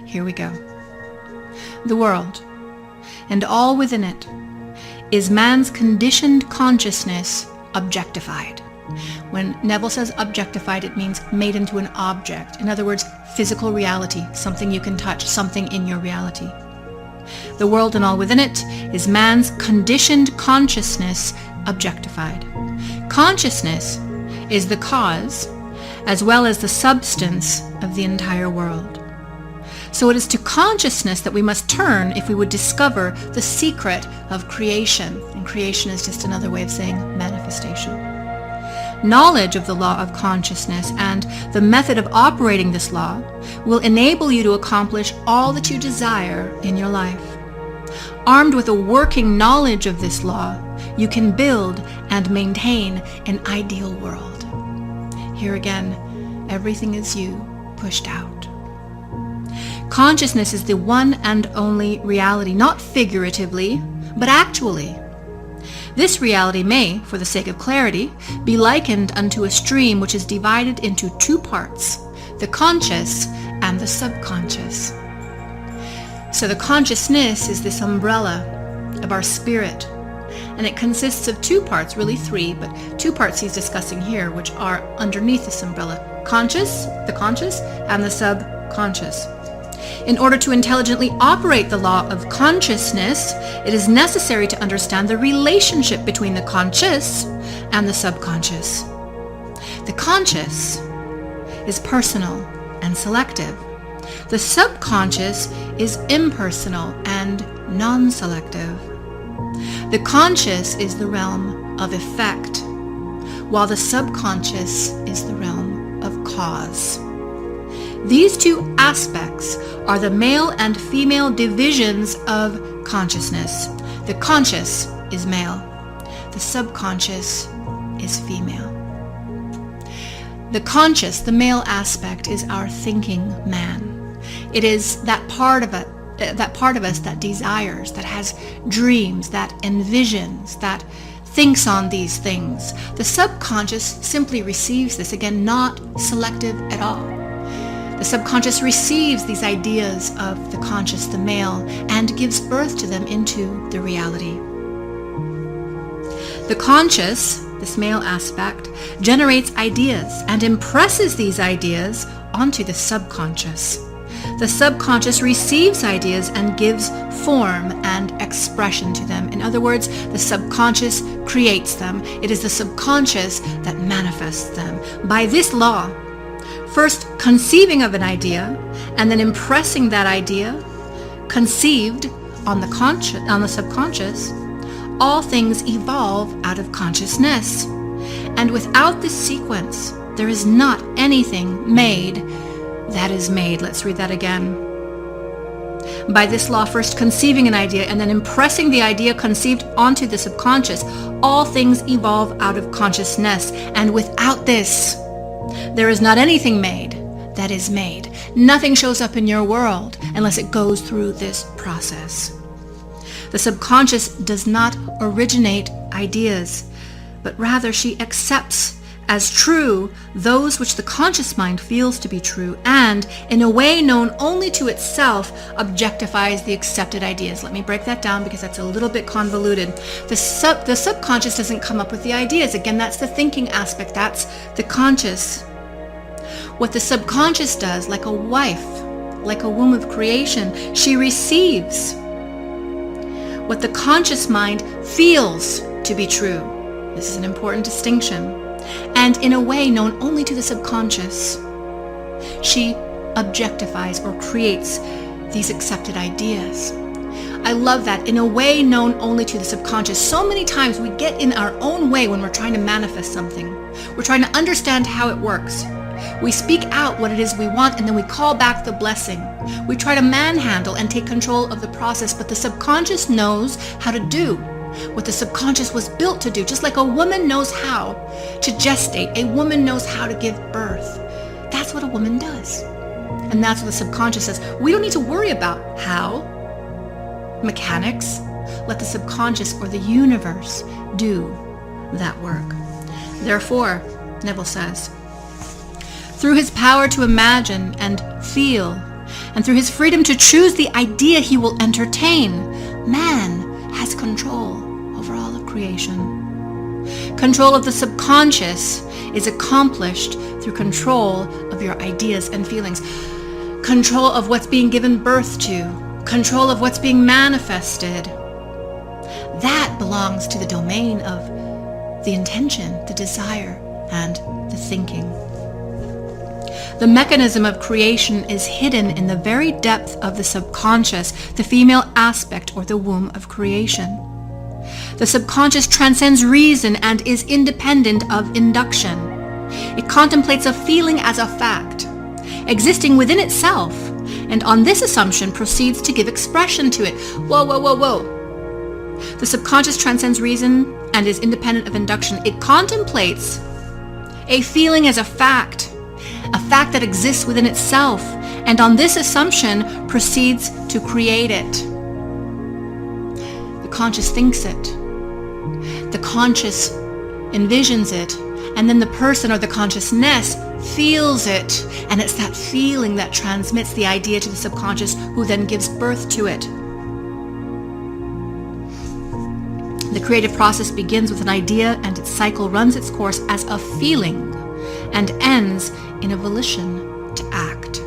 Here we go. The world, and all within it, is man's conditioned consciousness objectified. When Neville says objectified, it means made into an object. In other words, physical reality, something you can touch, something in your reality. The world and all within it is man's conditioned consciousness objectified. Consciousness is the cause as well as the substance of the entire world. So it is to consciousness that we must turn if we would discover the secret of creation. And creation is just another way of saying manifestation. Knowledge of the law of consciousness and the method of operating this law will enable you to accomplish all that you desire in your life. Armed with a working knowledge of this law, you can build and maintain an ideal world. Here again, everything is you pushed out. Consciousness is the one and only reality, not figuratively, but actually. This reality may, for the sake of clarity, be likened unto a stream which is divided into two parts, the conscious and the subconscious. So the consciousness is this umbrella of our spirit, and it consists of two parts, really three, but two parts he's discussing here, which are underneath this umbrella: the conscious, and the subconscious. In order to intelligently operate the law of consciousness, it is necessary to understand the relationship between the conscious and the subconscious. The conscious is personal and selective. The subconscious is impersonal and non-selective. The conscious is the realm of effect, while the subconscious is the realm of cause. These two aspects are the male and female divisions of consciousness. The conscious is male. The subconscious is female. The conscious, the male aspect, is our thinking man. It is that part of us that desires, that has dreams, that envisions, that thinks on these things. The subconscious simply receives this, again, not selective at all. The subconscious receives these ideas of the conscious, the male, and gives birth to them into the reality. The conscious, this male aspect, generates ideas and impresses these ideas onto the subconscious. The subconscious receives ideas and gives form and expression to them. In other words, the subconscious creates them. It is the subconscious that manifests them. By this law, first conceiving of an idea and then impressing that idea, conceived on the subconscious, all things evolve out of consciousness. And without this sequence, there is not anything made that is made. Let's read that again. By this law, first conceiving an idea and then impressing the idea conceived onto the subconscious, all things evolve out of consciousness. And without this, there is not anything made that is made. Nothing shows up in your world unless it goes through this process. The subconscious does not originate ideas, but rather she accepts as true those which the conscious mind feels to be true, and in a way known only to itself objectifies the accepted ideas. Let me break that down because that's a little bit convoluted. The subconscious doesn't come up with the ideas. Again, that's the thinking aspect. That's the conscious. What the subconscious does, like a wife, like a womb of creation, she receives what the conscious mind feels to be true. This is an important distinction. And in a way known only to the subconscious, she objectifies or creates these accepted ideas. I love that. In a way known only to the subconscious. So many times we get in our own way when we're trying to manifest something. We're trying to understand how it works. We speak out what it is we want, and then we call back the blessing. We try to manhandle and take control of the process, but the subconscious knows how to do what the subconscious was built to do. Just like a woman knows how to gestate, a woman knows how to give birth. That's what a woman does. And that's what the subconscious says. We don't need to worry about how, mechanics. Let the subconscious or the universe do that work. Therefore, Neville says, through his power to imagine and feel and through his freedom to choose the idea he will entertain, man has control over all of creation. Control of the subconscious is accomplished through control of your ideas and feelings. Control of what's being given birth to. Control of what's being manifested. That belongs to the domain of the intention, the desire, and the thinking. The mechanism of creation is hidden in the very depth of the subconscious, the female aspect or the womb of creation. The subconscious transcends reason and is independent of induction. It contemplates a feeling as a fact, existing within itself, and on this assumption proceeds to give expression to it. Whoa, whoa, whoa, whoa. The subconscious transcends reason and is independent of induction. It contemplates a feeling as a fact that exists within itself, and on this assumption proceeds to create it. The conscious thinks it. The conscious envisions it, and then the person or the consciousness feels it, and it's that feeling that transmits the idea to the subconscious, who then gives birth to it. The creative process begins with an idea, and its cycle runs its course as a feeling and ends in a volition to act.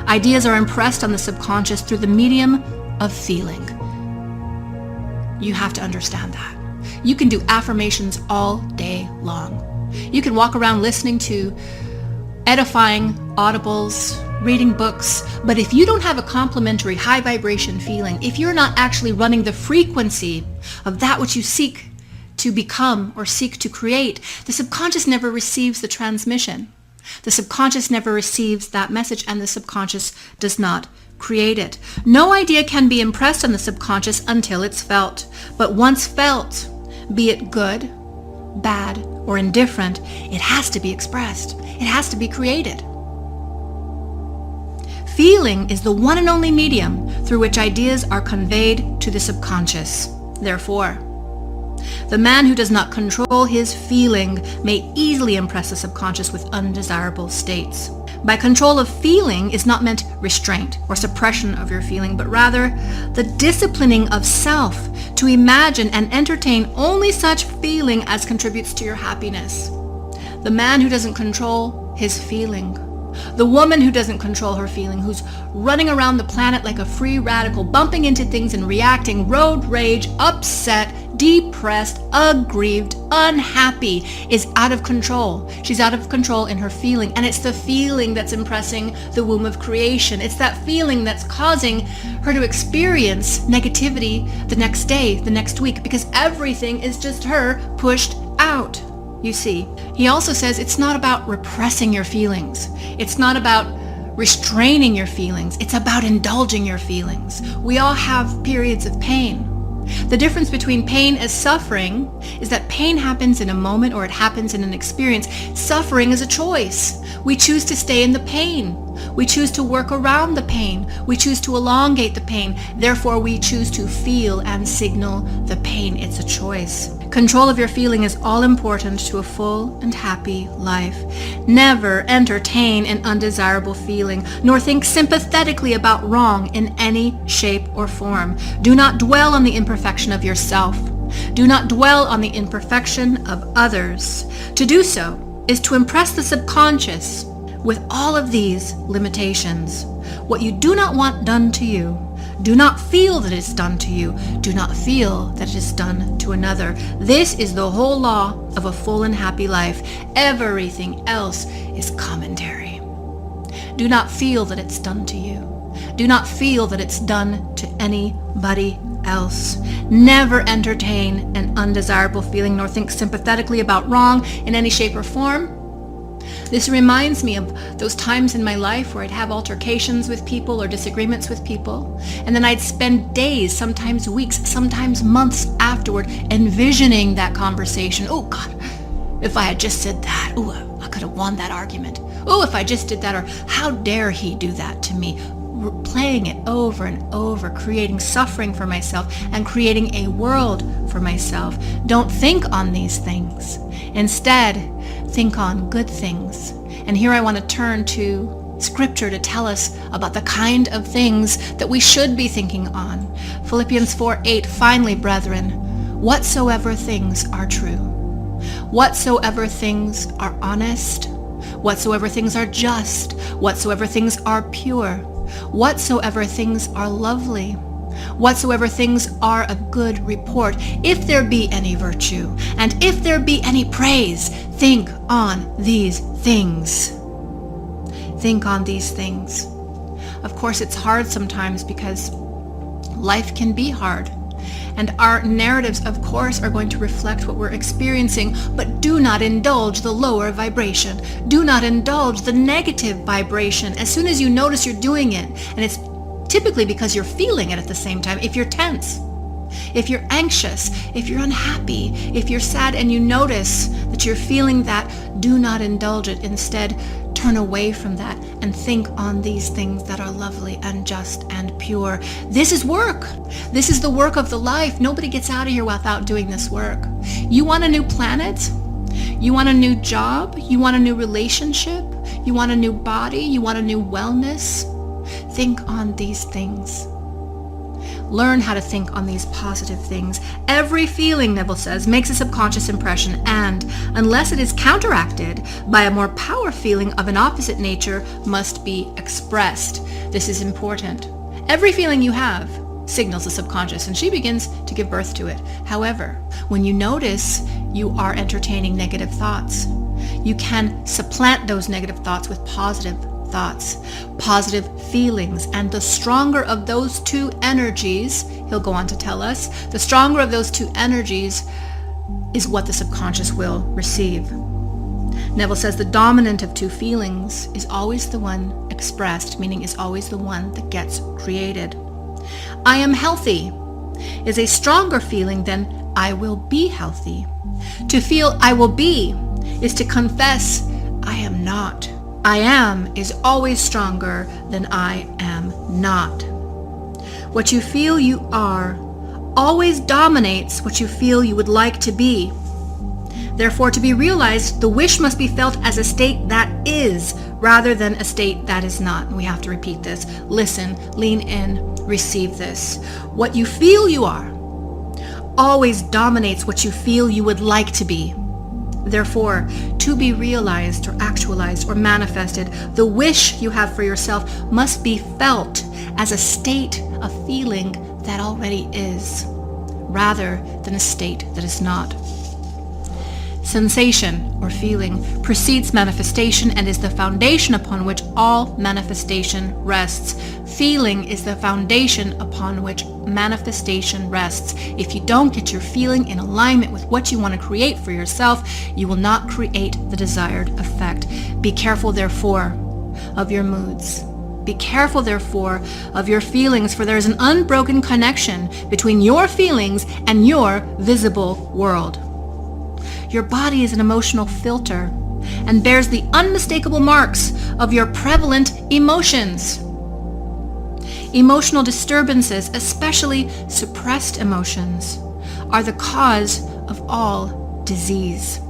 Ideas are impressed on the subconscious through the medium of feeling. You have to understand that. You can do affirmations all day long. You can walk around listening to edifying audibles, reading books, but if you don't have a complementary high vibration feeling, if you're not actually running the frequency of that which you seek to become or seek to create, the subconscious never receives the transmission. The subconscious never receives that message, and the subconscious does not create it. No idea can be impressed on the subconscious until it's felt. But once felt, be it good, bad, or indifferent, it has to be expressed. It has to be created. Feeling is the one and only medium through which ideas are conveyed to the subconscious. Therefore, the man who does not control his feeling may easily impress the subconscious with undesirable states. By control of feeling is not meant restraint or suppression of your feeling, but rather the disciplining of self to imagine and entertain only such feeling as contributes to your happiness. The man who doesn't control his feeling, the woman who doesn't control her feeling, who's running around the planet like a free radical, bumping into things and reacting, road rage, upset, depressed, aggrieved, unhappy, is out of control. She's out of control in her feeling, and it's the feeling that's impressing the womb of creation. It's that feeling that's causing her to experience negativity the next day, the next week, because everything is just her pushed out. You see, he also says it's not about repressing your feelings. It's not about restraining your feelings. It's about indulging your feelings. We all have periods of pain. The difference between pain and suffering is that pain happens in a moment or it happens in an experience. Suffering is a choice. We choose to stay in the pain. We choose to work around the pain. We choose to elongate the pain. Therefore, we choose to feel and signal the pain. It's a choice. Control of your feeling is all important to a full and happy life. Never entertain an undesirable feeling, nor think sympathetically about wrong in any shape or form. Do not dwell on the imperfection of yourself. Do not dwell on the imperfection of others. To do so is to impress the subconscious with all of these limitations. What you do not want done to you, do not feel that it's done to you. Do not feel that it is done to another. This is the whole law of a full and happy life. Everything else is commentary. Do not feel that it's done to you. Do not feel that it's done to anybody else. Never entertain an undesirable feeling, nor think sympathetically about wrong in any shape or form. This reminds me of those times in my life where I'd have altercations with people or disagreements with people, and then I'd spend days, sometimes weeks, sometimes months afterward envisioning that conversation. Oh God, if I had just said that, oh, I could have won that argument. Oh, if I just did that, or how dare he do that to me? Playing it over and over, creating suffering for myself and creating a world for myself. Don't think on these things. Instead, think on good things. And here I want to turn to scripture to tell us about the kind of things that we should be thinking on. Philippians 4:8, finally, brethren, whatsoever things are true, whatsoever things are honest, whatsoever things are just, whatsoever things are pure, whatsoever things are lovely, whatsoever things are of good report, if there be any virtue, and if there be any praise, think on these things. Think on these things. Of course, it's hard sometimes because life can be hard. And our narratives, of course, are going to reflect what we're experiencing, but do not indulge the lower vibration. Do not indulge the negative vibration. As soon as you notice you're doing it, and it's typically because you're feeling it at the same time, if you're tense, if you're anxious, if you're unhappy, if you're sad, and you notice that you're feeling that, do not indulge it. Instead, turn away from that and think on these things that are lovely and just and pure. This is work. This is the work of the life. Nobody gets out of here without doing this work. You want a new planet? You want a new job? You want a new relationship? You want a new body? You want a new wellness? Think on these things. Learn how to think on these positive things. Every feeling, Neville says, makes a subconscious impression, and unless it is counteracted by a more powerful feeling of an opposite nature, must be expressed. This is important. Every feeling you have signals the subconscious, and she begins to give birth to it. However, when you notice you are entertaining negative thoughts, you can supplant those negative thoughts with positive thoughts, positive feelings, and the stronger of those two energies, he'll go on to tell us, the stronger of those two energies is what the subconscious will receive. Neville says the dominant of two feelings is always the one expressed, meaning is always the one that gets created. I am healthy is a stronger feeling than I will be healthy. To feel I will be is to confess I am not. I am is always stronger than I am not. What you feel you are always dominates what you feel you would like to be. Therefore, to be realized, the wish must be felt as a state that is, rather than a state that is not. And we have to repeat this. Listen, lean in, receive this. What you feel you are always dominates what you feel you would like to be. Therefore, to be realized or actualized or manifested, the wish you have for yourself must be felt as a state of feeling that already is, rather than a state that is not. Sensation, or feeling, precedes manifestation and is the foundation upon which all manifestation rests. Feeling is the foundation upon which manifestation rests. If you don't get your feeling in alignment with what you want to create for yourself, you will not create the desired effect. Be careful, therefore, of your moods. Be careful, therefore, of your feelings, for there is an unbroken connection between your feelings and your visible world. Your body is an emotional filter and bears the unmistakable marks of your prevalent emotions. Emotional disturbances, especially suppressed emotions, are the cause of all disease.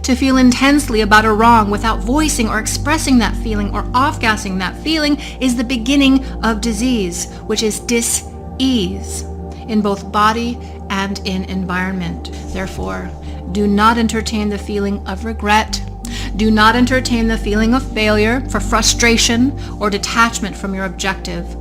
To feel intensely about a wrong without voicing or expressing that feeling or off-gassing that feeling is the beginning of disease, which is dis-ease in both body and in environment. Therefore, do not entertain the feeling of regret. Do not entertain the feeling of failure, for frustration or detachment from your objective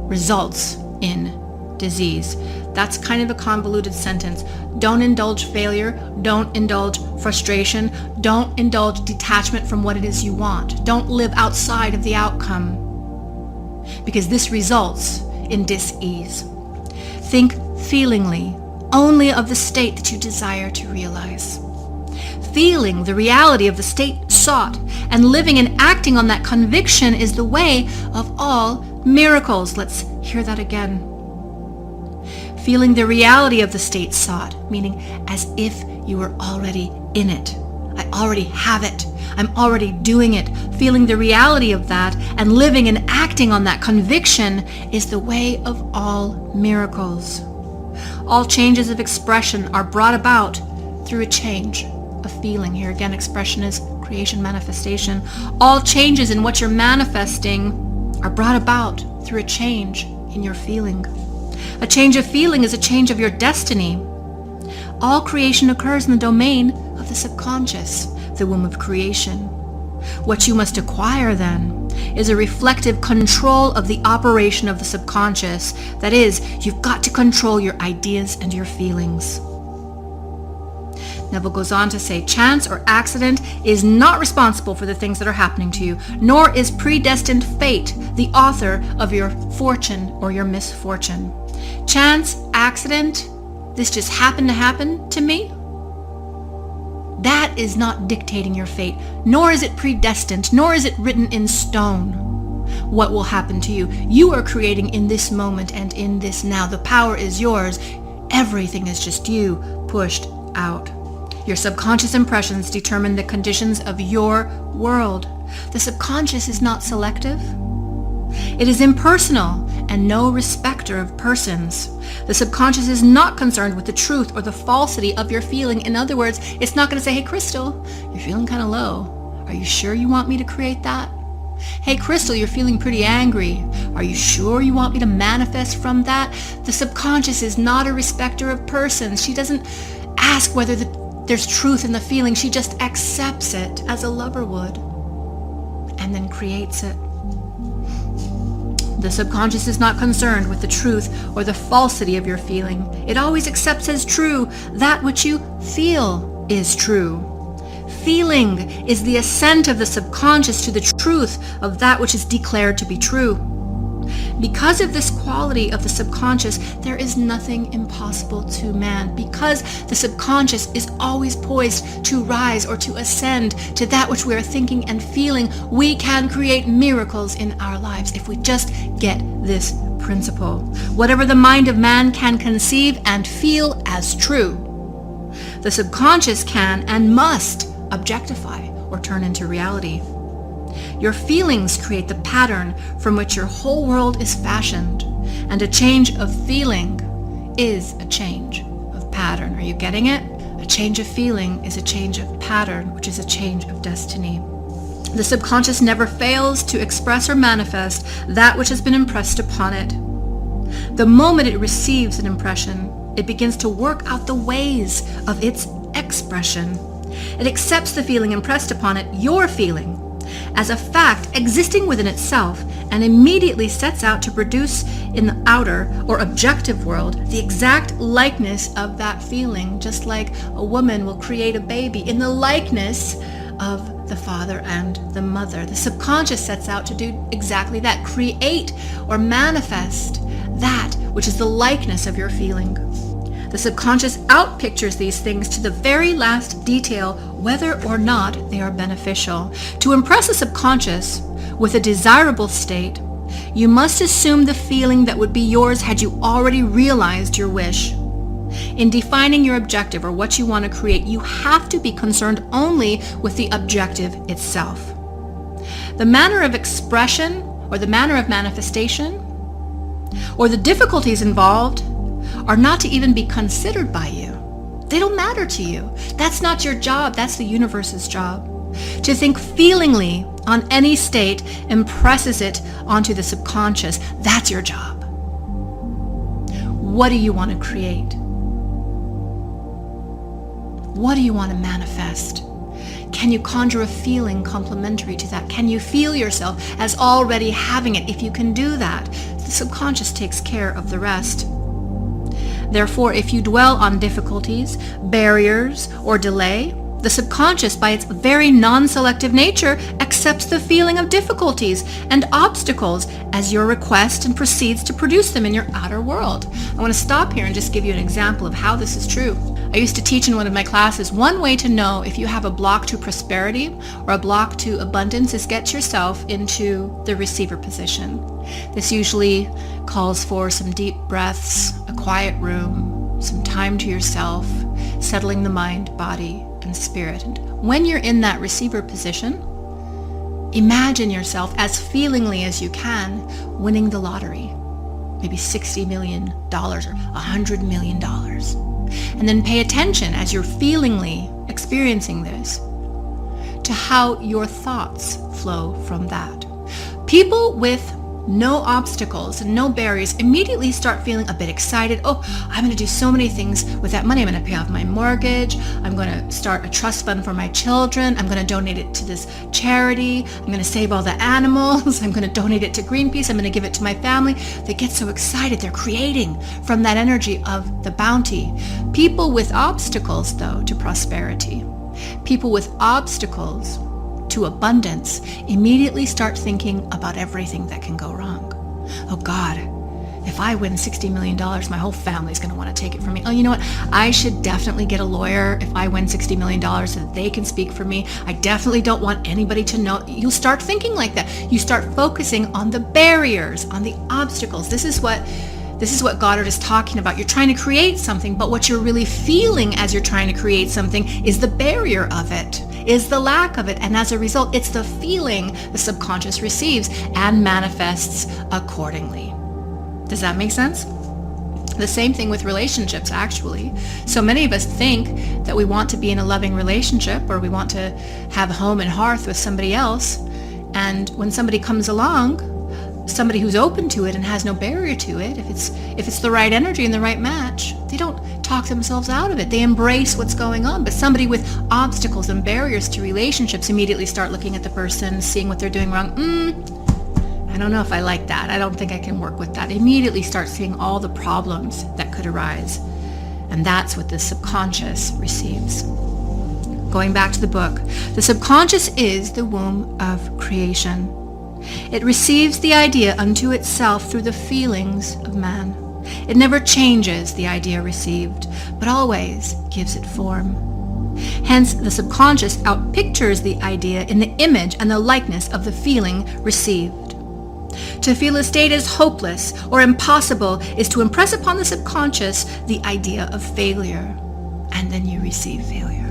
results in disease. That's kind of a convoluted sentence. Don't indulge failure. Don't indulge frustration. Don't indulge detachment from what it is you want. Don't live outside of the outcome, because this results in dis-ease. Think feelingly only of the state that you desire to realize. Feeling the reality of the state sought and living and acting on that conviction is the way of all miracles. Let's hear that again. Feeling the reality of the state sought, meaning as if you were already in it. I already have it. I'm already doing it. Feeling the reality of that and living and acting on that conviction is the way of all miracles. All changes of expression are brought about through a change of feeling. Here again, expression is creation, manifestation, all changes in what you're manifesting are brought about through a change in your feeling. A change of feeling is a change of your destiny. All creation occurs in the domain of the subconscious, the womb of creation. What you must acquire then is a reflective control of the operation of the subconscious. That is, you've got to control your ideas and your feelings. Neville goes on to say, chance or accident is not responsible for the things that are happening to you, nor is predestined fate the author of your fortune or your misfortune. Chance, accident, this just happened to happen to me. That is not dictating your fate, nor is it predestined, nor is it written in stone what will happen to you. You are creating in this moment and in this now. The power is yours. Everything is just you pushed out. Your subconscious impressions determine the conditions of your world. The subconscious is not selective. It is impersonal and no respecter of persons. The subconscious is not concerned with the truth or the falsity of your feeling. In other words, it's not going to say, hey, Crystal, you're feeling kind of low. Are you sure you want me to create that? Hey, Crystal, you're feeling pretty angry. Are you sure you want me to manifest from that? The subconscious is not a respecter of persons. She doesn't ask whether there's truth in the feeling. She just accepts it as a lover would and then creates it. The subconscious is not concerned with the truth or the falsity of your feeling. It always accepts as true that which you feel is true. Feeling is the assent of the subconscious to the truth of that which is declared to be true. Because of this quality of the subconscious, there is nothing impossible to man. Because the subconscious is always poised to rise or to ascend to that which we are thinking and feeling, we can create miracles in our lives if we just get this principle. Whatever the mind of man can conceive and feel as true, the subconscious can and must objectify or turn into reality. Your feelings create the pattern from which your whole world is fashioned, and a change of feeling is a change of pattern. Are you getting it? A change of feeling is a change of pattern, which is a change of destiny. The subconscious never fails to express or manifest that which has been impressed upon it. The moment it receives an impression, it begins to work out the ways of its expression. It accepts the feeling impressed upon it, your feeling, as a fact existing within itself, and immediately sets out to produce in the outer or objective world the exact likeness of that feeling, just like a woman will create a baby in the likeness of the father and the mother. The subconscious sets out to do exactly that, create or manifest that which is the likeness of your feeling. The subconscious outpictures these things to the very last detail, whether or not they are beneficial. To impress a subconscious with a desirable state, you must assume the feeling that would be yours had you already realized your wish. In defining your objective or what you want to create, you have to be concerned only with the objective itself. The manner of expression or the manner of manifestation or the difficulties involved are not to even be considered by you. They don't matter to you. That's not your job. That's the universe's job. To think feelingly on any state impresses it onto the subconscious. That's your job. What do you want to create? What do you want to manifest? Can you conjure a feeling complementary to that? Can you feel yourself as already having it? If you can do that, the subconscious takes care of the rest. Therefore, if you dwell on difficulties, barriers, or delay, the subconscious, by its very non-selective nature, accepts the feeling of difficulties and obstacles as your request and proceeds to produce them in your outer world. I want to stop here and just give you an example of how this is true. I used to teach in one of my classes, one way to know if you have a block to prosperity or a block to abundance is get yourself into the receiver position. This usually calls for some deep breaths, a quiet room, some time to yourself, settling the mind, body, and spirit. And when you're in that receiver position, imagine yourself as feelingly as you can winning the lottery, maybe $60 million or $100 million. And then pay attention as you're feelingly experiencing this to how your thoughts flow from that. People with no obstacles and no barriers immediately start feeling a bit excited. Oh, I'm going to do so many things with that money. I'm going to pay off my mortgage. I'm going to start a trust fund for my children. I'm going to donate it to this charity. I'm going to save all the animals. I'm going to donate it to Greenpeace. I'm going to give it to my family. They get so excited. They're creating from that energy of the bounty. People with obstacles, though, to prosperity, people with obstacles to abundance immediately start thinking about everything that can go wrong. Oh God, if I win $60 million, my whole family's going to want to take it from me. Oh, you know what? I should definitely get a lawyer if I win $60 million so that they can speak for me. I definitely don't want anybody to know. You'll start thinking like that. You start focusing on the barriers, on the obstacles. This is what Goddard is talking about. You're trying to create something, but what you're really feeling as you're trying to create something is the barrier of it, is the lack of it. And as a result, it's the feeling the subconscious receives and manifests accordingly. Does that make sense? The same thing with relationships, actually. So many of us think that we want to be in a loving relationship, or we want to have home and hearth with somebody else. And when somebody comes along, somebody who's open to it and has no barrier to it, if it's the right energy and the right match, they don't talk themselves out of it. They embrace what's going on. But somebody with obstacles and barriers to relationships immediately start looking at the person, seeing what they're doing wrong. I don't know if I like that. I don't think I can work with that. Immediately start seeing all the problems that could arise. And that's what the subconscious receives. Going back to the book, the subconscious is the womb of creation. It receives the idea unto itself through the feelings of man. It never changes the idea received, but always gives it form. Hence, the subconscious outpictures the idea in the image and the likeness of the feeling received. To feel a state as hopeless or impossible is to impress upon the subconscious the idea of failure, and then you receive failure.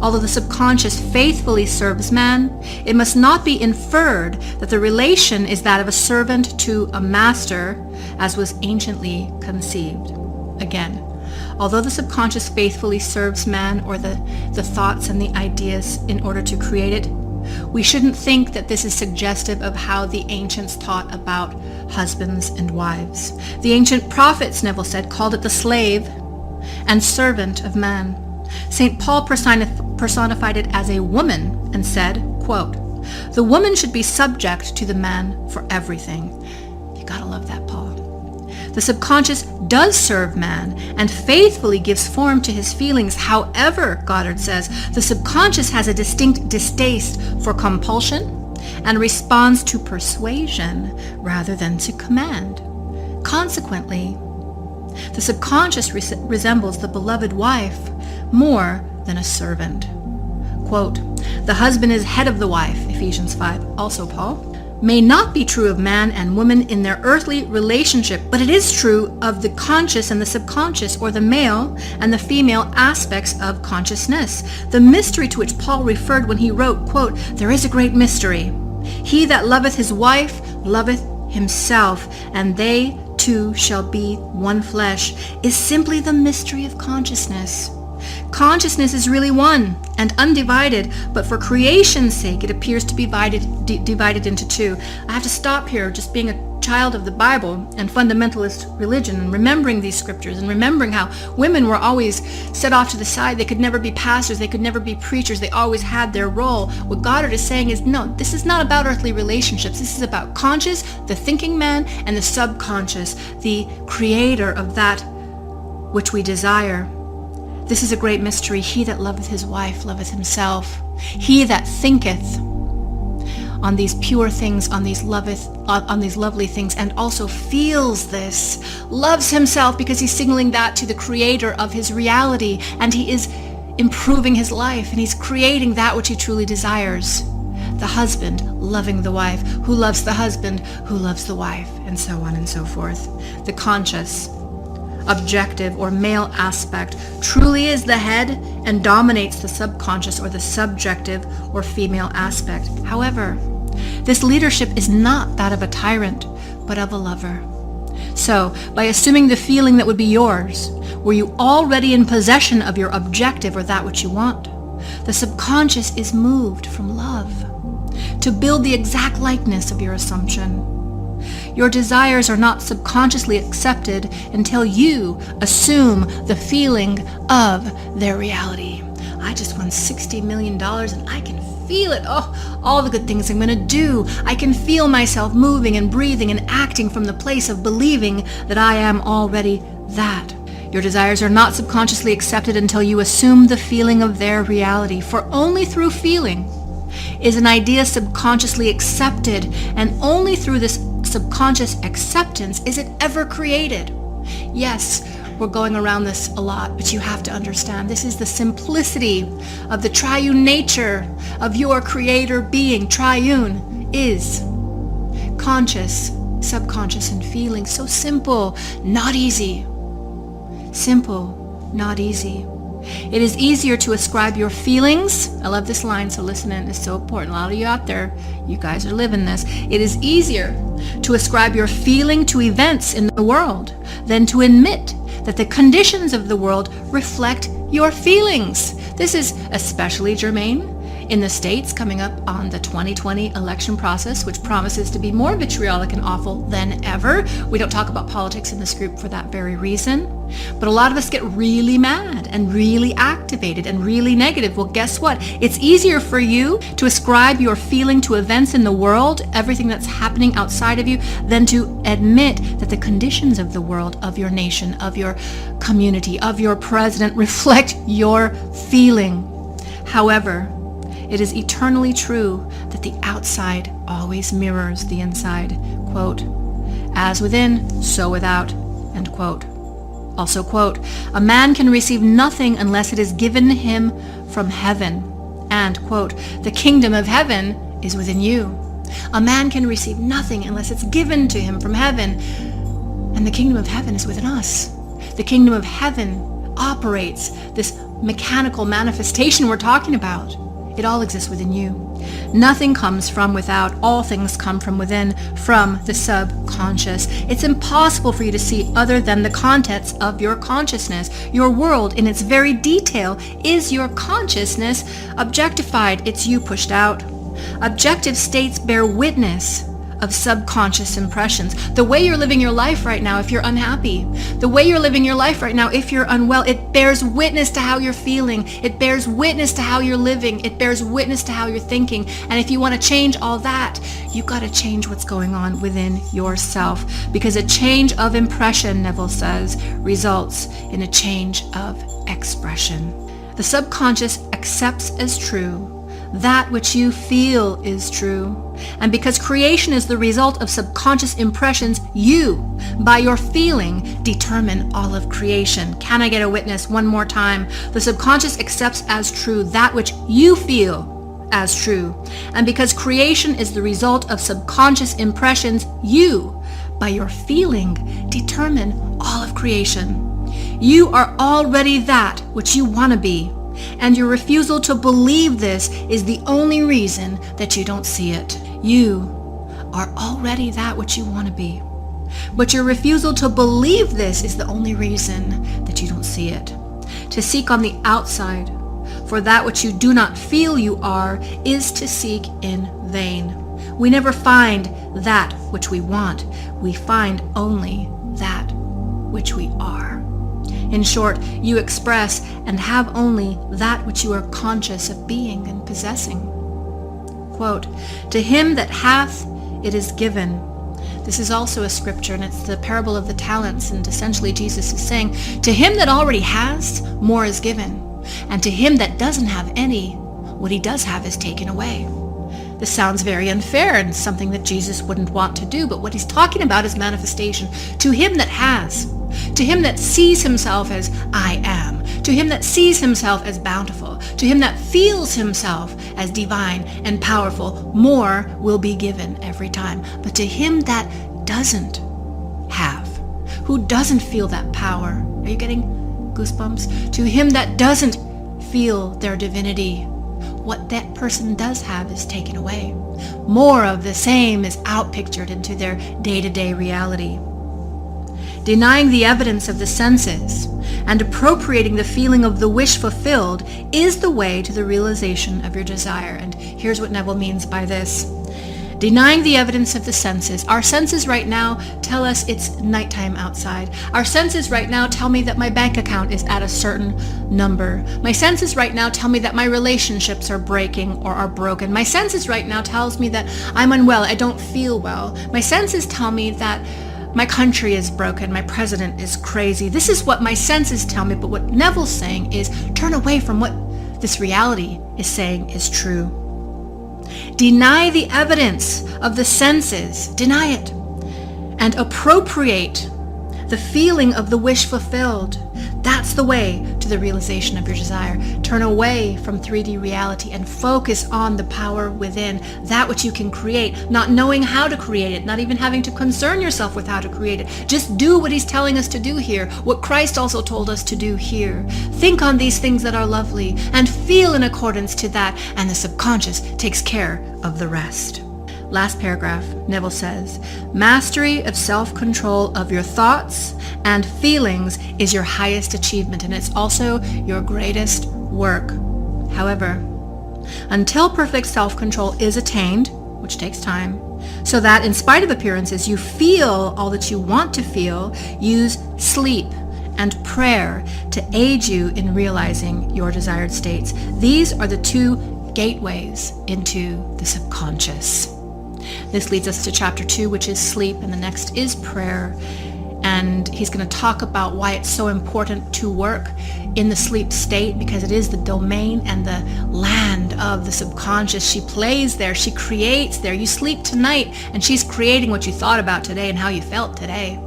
Although the subconscious faithfully serves man, it must not be inferred that the relation is that of a servant to a master, as was anciently conceived. Again, although the subconscious faithfully serves man, or the thoughts and the ideas, in order to create it, we shouldn't think that this is suggestive of how the ancients thought about husbands and wives. The ancient prophets, Neville said, called it the slave and servant of man. St. Paul personified it as a woman and said, quote, "The woman should be subject to the man for everything." You gotta love that, Paul. The subconscious does serve man and faithfully gives form to his feelings. However, Goddard says, the subconscious has a distinct distaste for compulsion and responds to persuasion rather than to command. Consequently, the subconscious resembles the beloved wife more than a servant. Quote, "The husband is head of the wife," Ephesians 5, also Paul, may not be true of man and woman in their earthly relationship, but it is true of the conscious and the subconscious, or the male and the female aspects of consciousness. The mystery to which Paul referred when he wrote, quote, "There is a great mystery. He that loveth his wife loveth himself, and they two shall be one flesh," is simply the mystery of consciousness. Consciousness is really one and undivided, but for creation's sake it appears to be divided into two. I have to stop here, just being a child of the Bible and fundamentalist religion, and remembering these scriptures and remembering how women were always set off to the side. They could never be pastors, they could never be preachers, they always had their role. What Goddard is saying is, no, this is not about earthly relationships. This is about conscious, the thinking man, and the subconscious, the creator of that which we desire. This is a great mystery. He that loveth his wife loveth himself. He that thinketh on these pure things, on these lovely things, and also feels this, loves himself, because he's signaling that to the creator of his reality, and he is improving his life, and he's creating that which he truly desires. The husband loving the wife, who loves the husband, who loves the wife, and so on and so forth. The conscious, objective, or male aspect truly is the head and dominates the subconscious, or the subjective or female aspect. However, this leadership is not that of a tyrant, but of a lover. So, by assuming the feeling that would be yours, were you already in possession of your objective, or that which you want? The subconscious is moved from love to build the exact likeness of your assumption. Your desires are not subconsciously accepted until you assume the feeling of their reality. I just won $60 million and I can feel it. Oh, all the good things I'm going to do. I can feel myself moving and breathing and acting from the place of believing that I am already that. Your desires are not subconsciously accepted until you assume the feeling of their reality. For only through feeling is an idea subconsciously accepted, and only through this subconscious acceptance is it ever created. Yes, we're going around this a lot, but you have to understand this is the simplicity of the triune nature of your creator being. Triune is conscious, subconscious, and feeling. So simple, not easy. Simple, not easy. It is easier to ascribe your feelings. I love this line, so listen in. It's so important. A lot of you out there, you guys are living this. It is easier to ascribe your feeling to events in the world than to admit that the conditions of the world reflect your feelings. This is especially germane in the States coming up on the 2020 election process, which promises to be more vitriolic and awful than ever. We don't talk about politics in this group for that very reason. But a lot of us get really mad and really activated and really negative. Well, guess what? It's easier for you to ascribe your feeling to events in the world, everything that's happening outside of you, than to admit that the conditions of the world, of your nation, of your community, of your president reflect your feeling. However, it is eternally true that the outside always mirrors the inside. Quote, as within, so without, end quote. Also, quote, a man can receive nothing unless it is given him from heaven. And, quote, the kingdom of heaven is within you. A man can receive nothing unless it's given to him from heaven. And the kingdom of heaven is within us. The kingdom of heaven operates this mechanical manifestation we're talking about. It all exists within you. Nothing comes from without. All things come from within, from the subconscious. It's impossible for you to see other than the contents of your consciousness. Your world in its very detail is your consciousness objectified. It's you pushed out. Objective states bear witness of subconscious impressions. The way you're living your life right now if you're unhappy, the way you're living your life right now if you're unwell, it bears witness to how you're feeling. It bears witness to how you're living. It bears witness to how you're thinking. And if you want to change all that, you've got to change what's going on within yourself, because a change of impression, Neville says, results in a change of expression. The subconscious accepts as true that which you feel is true. And because creation is the result of subconscious impressions, you, by your feeling, determine all of creation. Can I get a witness one more time? The subconscious accepts as true that which you feel as true. And because creation is the result of subconscious impressions, you, by your feeling, determine all of creation. You are already that which you want to be. And your refusal to believe this is the only reason that you don't see it. You are already that which you want to be. But your refusal to believe this is the only reason that you don't see it. To seek on the outside for that which you do not feel you are is to seek in vain. We never find that which we want. We find only that which we are. In short, you express and have only that which you are conscious of being and possessing. Quote, to him that hath, it is given. This is also a scripture, and it's the parable of the talents, and essentially Jesus is saying, to him that already has, more is given, and to him that doesn't have any, what he does have is taken away. This sounds very unfair and something that Jesus wouldn't want to do, but what he's talking about is manifestation. To him that has, to him that sees himself as I am, to him that sees himself as bountiful, to him that feels himself as divine and powerful, more will be given every time. But to him that doesn't have, who doesn't feel that power, are you getting goosebumps? To him that doesn't feel their divinity, what that person does have is taken away. More of the same is outpictured into their day-to-day reality. Denying the evidence of the senses and appropriating the feeling of the wish fulfilled is the way to the realization of your desire. And here's what Neville means by this. Denying the evidence of the senses. Our senses right now tell us it's nighttime outside. Our senses right now tell me that my bank account is at a certain number. My senses right now tell me that my relationships are breaking or are broken. My senses right now tells me that I'm unwell. I don't feel well. My senses tell me that my country is broken. My president is crazy. This is what my senses tell me. But what Neville's saying is turn away from what this reality is saying is true. Deny the evidence of the senses, deny it, and appropriate the feeling of the wish fulfilled. That's the way to the realization of your desire. Turn away from 3D reality and focus on the power within, that which you can create, not knowing how to create it, not even having to concern yourself with how to create it. Just do what he's telling us to do here, what Christ also told us to do here. Think on these things that are lovely and feel in accordance to that, and the subconscious takes care of the rest. Last paragraph, Neville says, mastery of self-control of your thoughts and feelings is your highest achievement, and it's also your greatest work. However, until perfect self-control is attained, which takes time, so that in spite of appearances you feel all that you want to feel, use sleep and prayer to aid you in realizing your desired states. These are the two gateways into the subconscious. This leads us to chapter 2, which is sleep, and the next is prayer. And he's going to talk about why it's so important to work in the sleep state, because it is the domain and the land of the subconscious. She plays there. She creates there. You sleep tonight, and she's creating what you thought about today and how you felt today.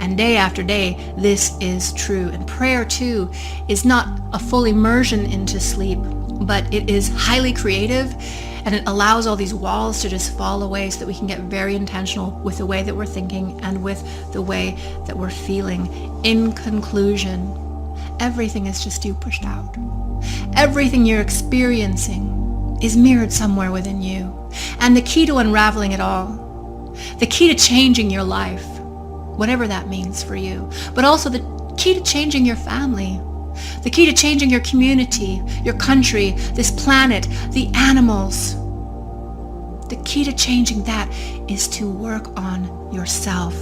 And day after day, this is true. And prayer, too, is not a full immersion into sleep, but it is highly creative. And it allows all these walls to just fall away so that we can get very intentional with the way that we're thinking and with the way that we're feeling. In conclusion, everything is just you pushed out. Everything you're experiencing is mirrored somewhere within you. And the key to unraveling it all, the key to changing your life, whatever that means for you, but also the key to changing your family, the key to changing your community, your country, this planet, the animals. The key to changing that is to work on yourself.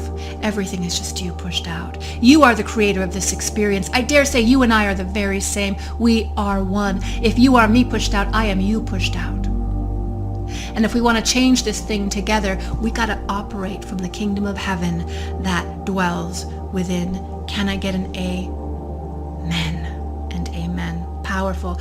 Everything is just you pushed out. You are the creator of this experience. I dare say you and I are the very same. We are one. If you are me pushed out, I am you pushed out. And if we want to change this thing together, we got to operate from the kingdom of heaven that dwells within. Can I get an amen and amen? Powerful.